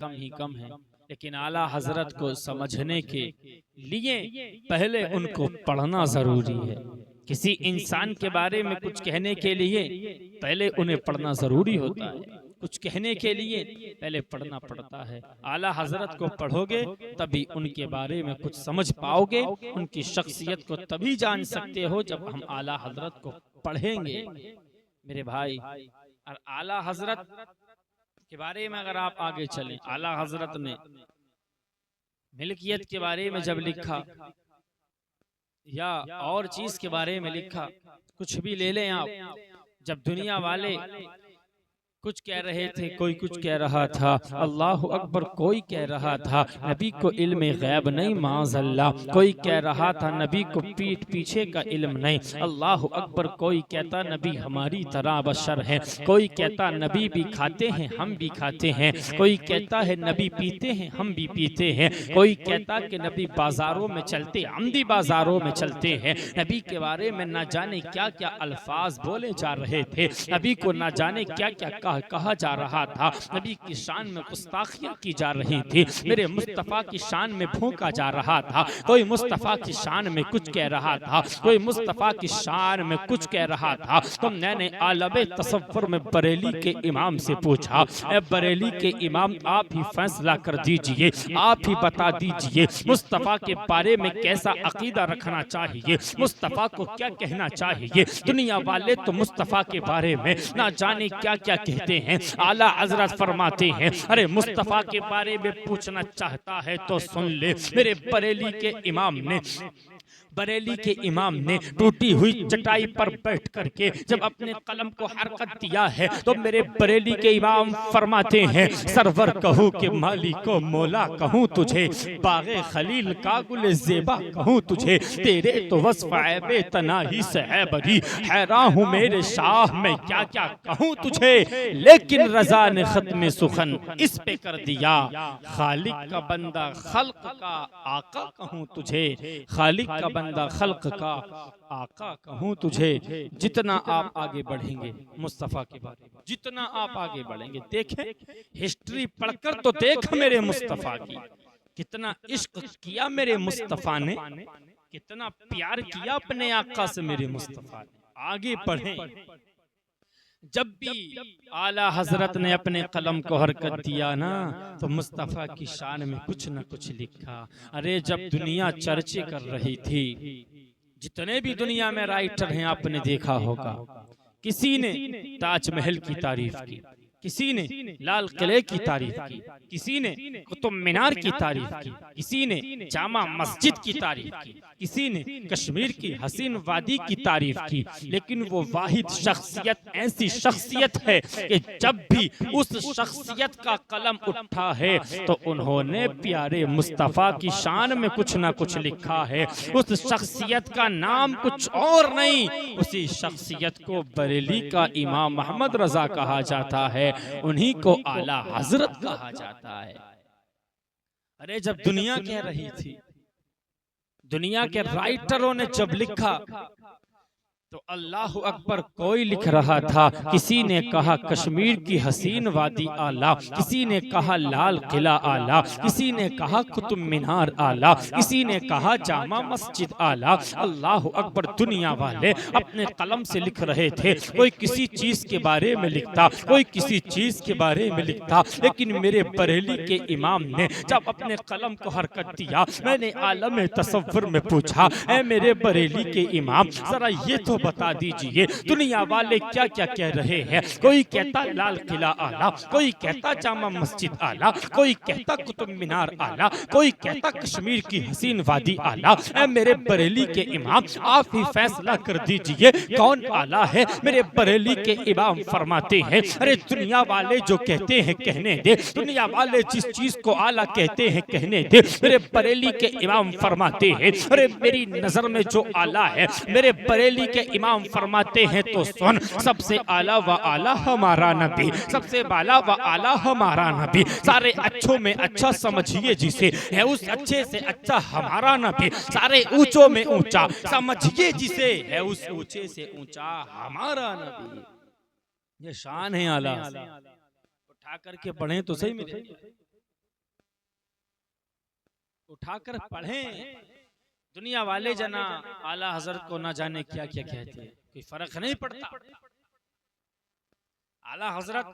कम ही कम है, लेकिन आला हजरत को समझने के लिए पहले उनको पढ़ना जरूरी है। किसी इंसान के बारे में कुछ कहने के लिए पहले उन्हें पढ़ना जरूरी होता है। कुछ कहने के लिए पहले पढ़ना पड़ता है। आला हजरत को पढ़ोगे तभी उनके बारे में कुछ समझ पाओगे, उनकी शख्सियत को तभी जान सकते हो जब हम आला हजरत को पढ़ेंगे। मेरे भाई, और आला हजरत के बारे में अगर आप आगे चलें, आला हजरत ने मिल्कियत के बारे में जब लिखा या और चीज के बारे में लिखा, कुछ भी ले लें आप, जब दुनिया वाले कुछ कह रहे थे, कोई कुछ कह रहा था, अल्लाह अकबर, कोई कह रहा था नबी को इल्म गैब नहीं माज़अल्लाह, कोई कह रहा था नबी को पीठ पीछे का इल्म नहीं, अल्लाह अकबर, कोई कहता नबी हमारी तरह बशर है, कोई कहता नबी भी खाते हैं हम भी खाते हैं, कोई कहता है नबी पीते हैं हम भी पीते हैं, कोई कहता कि नबी बाजारों में चलते हम भी बाजारों में चलते हैं। नबी के बारे में ना जाने क्या क्या अल्फाज बोले जा रहे थे, नबी को ना जाने क्या क्या कहा जा रहा था, नबी की शान में गुस्ताखियां की जा रही थी, मेरे मुस्तफ़ा की शान में भूखा जा रहा था, कोई मुस्तफ़ा की शान में कुछ कह रहा था, कोई मुस्तफ़ा की शान में कुछ कह रहा था। तो मैंने आलम तसव्वुर में बरेली के इमाम से पूछा, ए बरेली के इमाम, आप ही फैसला कर दीजिए, आप ही बता दीजिए मुस्तफ़ा के बारे में कैसा अकीदा रखना चाहिए, मुस्तफ़ा को क्या कहना चाहिए। दुनिया वाले तो मुस्तफ़ा के बारे में ना जाने क्या क्या कहते हैं। आला हजरत फरमाते हैं, अरे मुस्तफ़ा के बारे में पूछना चाहता है तो सुन ले। मेरे बरेली के इमाम ने टूटी हुई चटाई पर बैठ करके जब अपने कलम को हरकत दिया है, तो मेरे बरेली के इमाम फरमाते हैं, सरवर कहूँ कि माली को मौला कहूँ तुझे, बागे खलील का गुल ज़ेबा कहूँ तुझे, तेरे तो वस्फ़ ऐबे तनाही से है बरी, हैरान हूँ मेरे शाह मैं क्या क्या कहूँ तुझे, लेकिन रज़ा ने ख़त्म सुखन इस पे कर दिया, खालिक का बंदा खल्क का आका कहूँ तुझे, खालिक का बंदा खल्क का आका कहूँ तुझे। जितना आप आगे बढ़ेंगे मुस्तफ़ा के बारे में, जितना आप आगे बढ़ेंगे, देखें हिस्ट्री पढ़कर तो देख मेरे मुस्तफ़ा की, कितना इश्क किया मेरे मुस्तफ़ा ने, कितना प्यार किया अपने आका से मेरे मुस्तफ़ा ने। आगे बढ़ें, जब भी आला हजरत ने अपने कलम को हरकत दिया ना, तो मुस्तफ़ा की शान में कुछ न कुछ लिखा। अरे जब दुनिया चर्चे कर रही थी, जितने भी दुनिया में राइटर हैं आपने देखा होगा, किसी ने ताजमहल की तारीफ की, किसी ने लाल किले की तारीफ की, किसी ने कुतुब मीनार की तारीफ की, किसी ने जामा मस्जिद की तारीफ की, किसी ने कश्मीर की हसीन वादी की तारीफ की, लेकिन वो वाहिद शख्सियत ऐसी शख्सियत है कि जब भी उस शख्सियत का कलम उठा है तो उन्होंने प्यारे मुस्तफ़ा की शान में कुछ ना कुछ लिखा है। उस शख्सियत का नाम कुछ और नहीं, उसी शख्सियत को बरेली का इमाम मोहम्मद रजा कहा जाता है, उन्हीं को आला हजरत कहा जाता है। अरे जब दुनिया कह रही थी, दुनिया के राइटरों ने जब लिखा तो अल्लाह अकबर, कोई लिख रहा था, किसी ने कहा कश्मीर की हसीन वादी आला, किसी ने कहा लाल किला आला, किसी ने कहा कुतुब मीनार आला, किसी ने कहा जामा मस्जिद आला। अल्लाह अकबर, दुनिया वाले अपने कलम से लिख रहे थे, कोई किसी चीज के बारे में लिखता, कोई किसी चीज के बारे में लिखता, लेकिन मेरे बरेली के इमाम ने जब अपने कलम को हरकत दिया, मैंने आलम तसव्वुर में पूछा, ऐ मेरे बरेली के इमाम, जरा ये तो बता दीजिए दुनिया वाले क्या क्या कह रहे हैं। कोई कहता लाल किला आला, कोई कहता जामा मस्जिद आला, कोई कहता कुतुब मीनार आला, कोई कहता कश्मीर की हसीन वादी आला। ऐ मेरे बरेली के इमाम, आप ही फैसला कर दीजिए कौन आला है। मेरे बरेली के इमाम फरमाते हैं, अरे दुनिया वाले जो कहते हैं कहने दे, दुनिया वाले जिस चीज को आला कहते हैं कहने दे। मेरे बरेली के इमाम फरमाते हैं, अरे मेरी नजर में जो आला है, मेरे बरेली के इमाम फरमाते हैं तो सुन, सबसे आला व आला हमारा नबी, सबसे बाला व आला हमारा नबी, सारे अच्छों में अच्छा समझिए जिसे, है उस अच्छे से अच्छा हमारा नबी, सारे ऊंचों में ऊंचा समझिए जिसे, है उस ऊंचे से ऊंचा हमारा नबी। ये शान है आला, उठा करके पढ़े तो सही मेरे। उठाकर पढ़ें। दुनिया वाले जना आला हजरत को ना जाने क्या क्या कहते हैं, कोई फर्क नहीं पड़ता। आला हजरत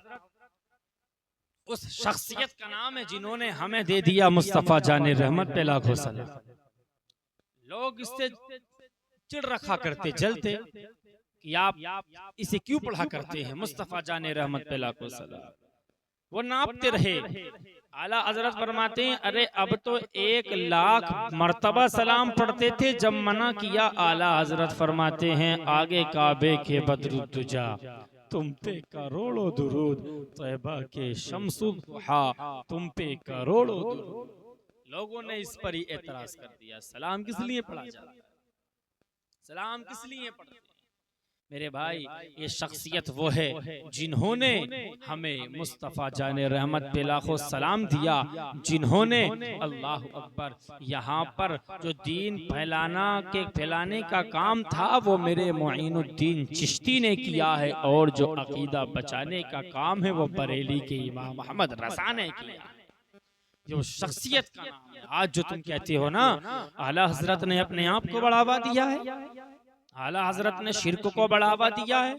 उस शख्सियत का नाम है जिन्होंने हमें दे दिया मुस्तफा जाने रहमत पे लाखों सलाम। लोग इससे चिढ़ रखा करते, जलते कि आप इसे क्यों पढ़ा करते हैं, मुस्तफा जाने रहमत पे लाखों सलाम। वो नापते रहे। आला हजरत फरमाते हैं, अरे अब तो 1,00,000 मर्तबा सलाम पढ़ते थे, जब मना किया आला हजरत फरमाते हैं, आगे काबे के बदरुद तुजा, तुम पे करोड़ों दुरूद, तैयबा के शम्सुल दुहा, तुम पे करोड़ों दुरूद। लोगों ने इस पर ही एतराज कर दिया, सलाम किस लिए पढ़ा जाता है, सलाम किस लिए पढ़ते हैं। मेरे भाई, ये शख्सियत वो है जिन्होंने हमें मुस्तफ़ा जाने रहमत पे लाखों सलाम दिया, जिन्होंने अल्लाह अकबर यहाँ पर जो दीन फैलाने का काम था वो मेरे मुईनुद्दीन चिश्ती ने किया है, और जो अकीदा बचाने का काम है वो बरेली के इमाम अहमद रज़ा ने किया है। जो शख्सियत का नाम है, आज जो तुम कहते हो ना आला हजरत ने अपने आप को बढ़ावा दिया है, आला हजरत ने शिर्क को बढ़ावा दिया है,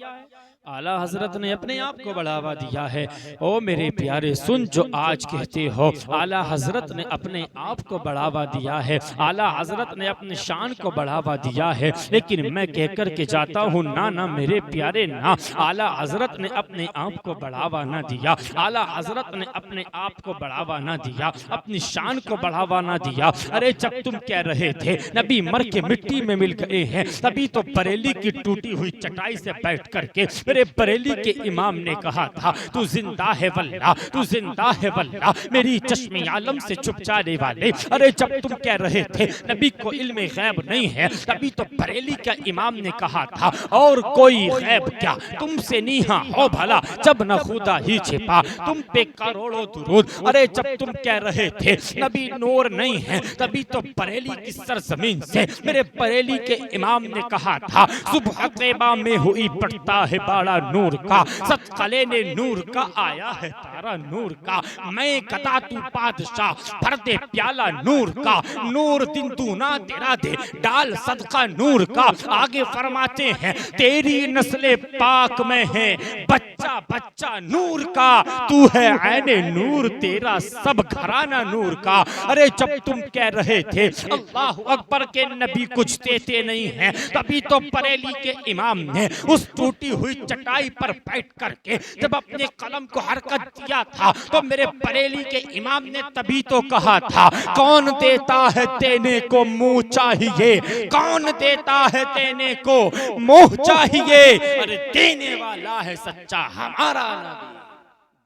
आला हजरत ने अपने आप को बढ़ावा दिया है। ओ मेरे प्यारे सुन, जो आज कहते हो आला हजरत ने अपने आप को बढ़ावा दिया है, आला हजरत ने अपने शान को बढ़ावा दिया है, लेकिन मैं कह कर के जाता हूँ ना ना मेरे प्यारे ना, आला हजरत ने अपने आप को बढ़ावा ना दिया, आला हजरत ने अपने आप को बढ़ावा ना दिया, अपनी शान को बढ़ावा ना दिया। अरे जब तुम कह रहे थे नबी मर के मिट्टी में मिल गए हैं, तभी तो बरेली की टूटी हुई चटाई से बैठ करके मेरे बरेली के इमाम ने कहा था, तू जिंदा है वल्लाह, तू जिंदा है वल्लाह, मेरी चश्मे आलम से छुप जाने वाले। अरे जब तुम कह रहे थे नबी को इल्म गैब नहीं है, तभी तो बरेली का इमाम ने कहा था, और कोई गैब क्या तुमसे नीहा हो भला, जब न खुदा ही छिपा तुम पे करोड़ों दुरूद। अरे जब तुम कह रहे थे नबी नूर नहीं है, तभी तो बरेली की सरजमीन से मेरे बरेली के इमाम ने कहा था, सुबह तैबा में हुई पड़ता है बड़ा नूर का, सतकले ने नूर का आया है तारा नूर का, मैं कता तू बादशाह भर दे प्याला नूर का, नूर दिन दूना तेरा दे डाल सदका नूर का। आगे फरमाते हैं, तेरी नस्ले पाक में है बच्चा बच्चा नूर का, तू है ऐने नूर तेरा सब घराना नूर का। अरे जब तुम कह रहे थे अल्लाह अकबर के नबी कुछ देते नहीं हैं, तभी तो बरेली के इमाम ने उस टूटी हुई चटाई पर बैठ करके जब अपने कलम को हरकत दिया था, तो मेरे बरेली के इमाम ने तभी तो कहा था, कौन देता है देने को मुंह चाहिए, कौन देता है देने को मुंह चाहिए। अरे देने वाला है सच्चा हमारा नबी,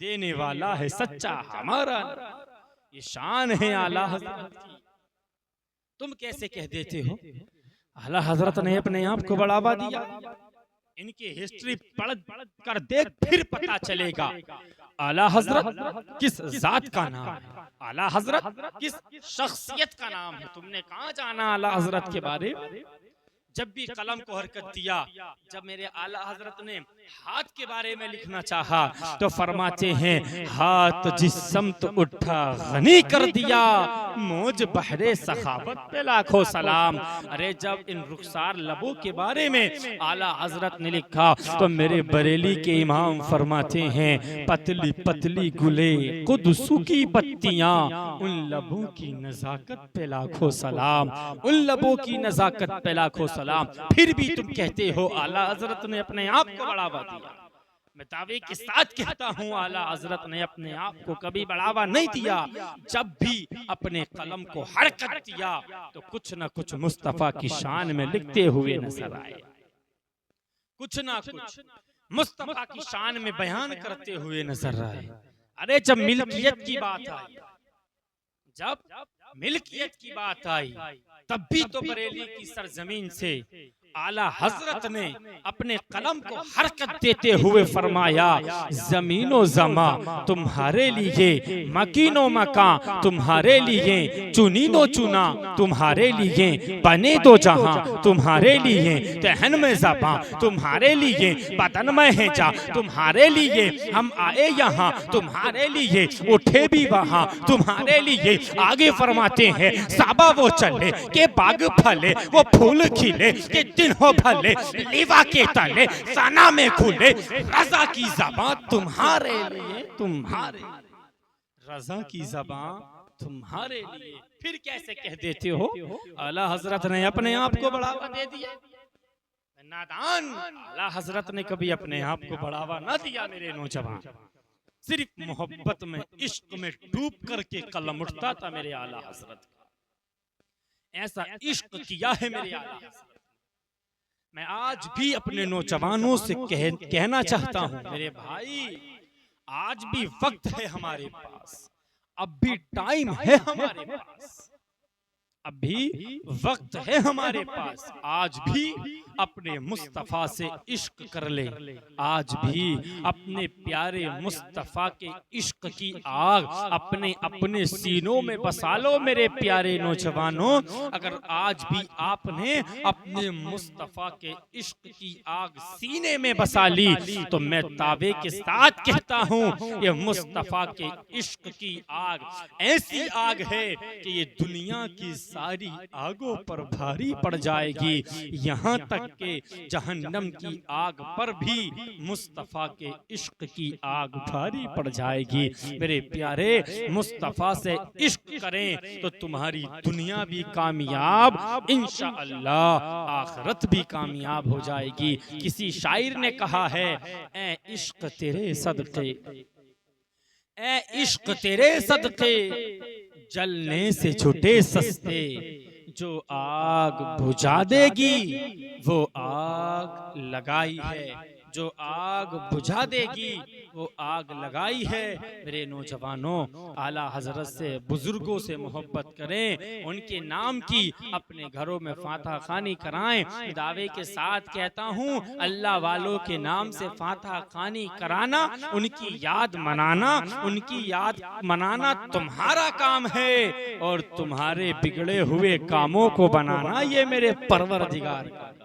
देने वाला है सच्चा हमारा नबी। ये शान है आला हजरत की। तुम कैसे कह देते हो आला हजरत ने अपने आप को बढ़ावा दिया। इनकी हिस्ट्री पढ़ कर देख, फिर पता चलेगा आला हजरत किस जात का नाम है, आला हजरत किस शख्सियत का नाम है। तुमने कहाँ जाना आला हजरत के बारे में। जब भी कलम को हरकत दिया, जब मेरे आला हजरत ने हाथ के बारे में लिखना चाहा, तो फरमाते हैं, हाथ जिस समत उठा गनी कर दिया, मौज बहरे सखावत पे लाखों सलाम। अरे जब इन रुखसार लबों के बारे में आला हजरत ने लिखा, तो मेरे बरेली के इमाम फरमाते हैं, पतली पतली गुले कुदसू की पत्तियां, उन लबों की नजाकत पे लाखों सलाम, उन लबों की नजाकत पे लाखों सलाम। फिर भी तुम कहते हो आला हजरत ने अपने आप को बढ़ावा दिया। मैं दावे के साथ कहता हूँ आला हजरत ने अपने आप को कभी बढ़ावा नहीं दिया। जब भी अपने कलम को हरकत दिया, तो कुछ न कुछ मुस्तफा की शान में लिखते हुए नजर आए, कुछ ना कुछ मुस्तफा की शान में बयान करते हुए नजर आए। अरे जब मिल्कियत की बात आई, जब मिल्कियत की बात आई, तब भी तो बरेली की सरजमीन से आला हजरत ने अपने कलम को हरकत देते हुए फरमाया, जमीनो जमा तुम्हारे लिए, मकीनो मकान तुम्हारे लिए, चुनीनो चुना तुम्हारे लिए, बने दो जहां तुम्हारे लिए, तहन में ज़बां तुम्हारे लिए, बदन में है जा तुम्हारे लिए, हम आए यहाँ तुम्हारे लिए, उठे भी वहाँ तुम्हारे लिए। आगे फरमाते हैं, साबा वो चले के बाग फले, वो फूल खिले के दिन हो भले, लीवा के तले सना में खुले, रजा की ज़बां तुम्हारे लिए, तुम्हारे रजा की ज़बां तुम्हारे लिए। फिर कैसे कह देते हो? आला हजरत ने अपने आप को बढ़ावा दे दिया। नादान, आला हजरत ने कभी अपने आप को बढ़ावा ना दिया मेरे नौजवान। सिर्फ मोहब्बत में, इश्क में डूब करके कलम उठता था मेरे आला हजरत का। ऐसा इश्क किया है मेरे आला हजरत। मैं आज भी अपने नौजवानों से कहना चाहता हूं, मेरे भाई आज भी वक्त है हमारे पास, अब भी टाइम है हमारे पास, अभी वक्त है हमारे पास। आज भी अपने मुस्तफा से इश्क कर ले, आज भी अपने प्यारे मुस्तफा के इश्क की आग अपने अपने सीनों में बसा लो मेरे प्यारे नौजवानों। अगर आज भी आपने अपने मुस्तफा के इश्क की आग सीने में बसा ली तो मैं दावे के साथ कहता हूँ, ये मुस्तफा के इश्क की आग ऐसी आग है कि ये दुनिया की सारी आगों पर भारी पड़ जाएगी। यहाँ तक के जहन्नम की आग पर भी मुस्तफा के इश्क की आग भारी पड़ जाएगी। मेरे प्यारे, मुस्तफा से इश्क करें तो तुम्हारी दुनिया भी कामयाब, इंशाअल्लाह आखिरत भी कामयाब हो जाएगी। किसी शायर ने कहा है, ए इश्क तेरे सदके, ए इश्क तेरे सदके, जलने से छुटे सस्ते, जो आग बुझा देगी वो आग लगाई है, जो आग बुझा देगी वो आग लगाई है। मेरे नौजवानों, आला हजरत से, बुजुर्गों से मोहब्बत करें, उनके नाम की अपने घरों में फातहा खानी कराएं। दावे के साथ कहता हूँ, अल्लाह वालों के नाम से फातहा खानी कराना, उनकी याद मनाना, उनकी याद मनाना तुम्हारा काम है, और तुम्हारे बिगड़े हुए कामों को बनाना ये मेरे परवरदिगार का।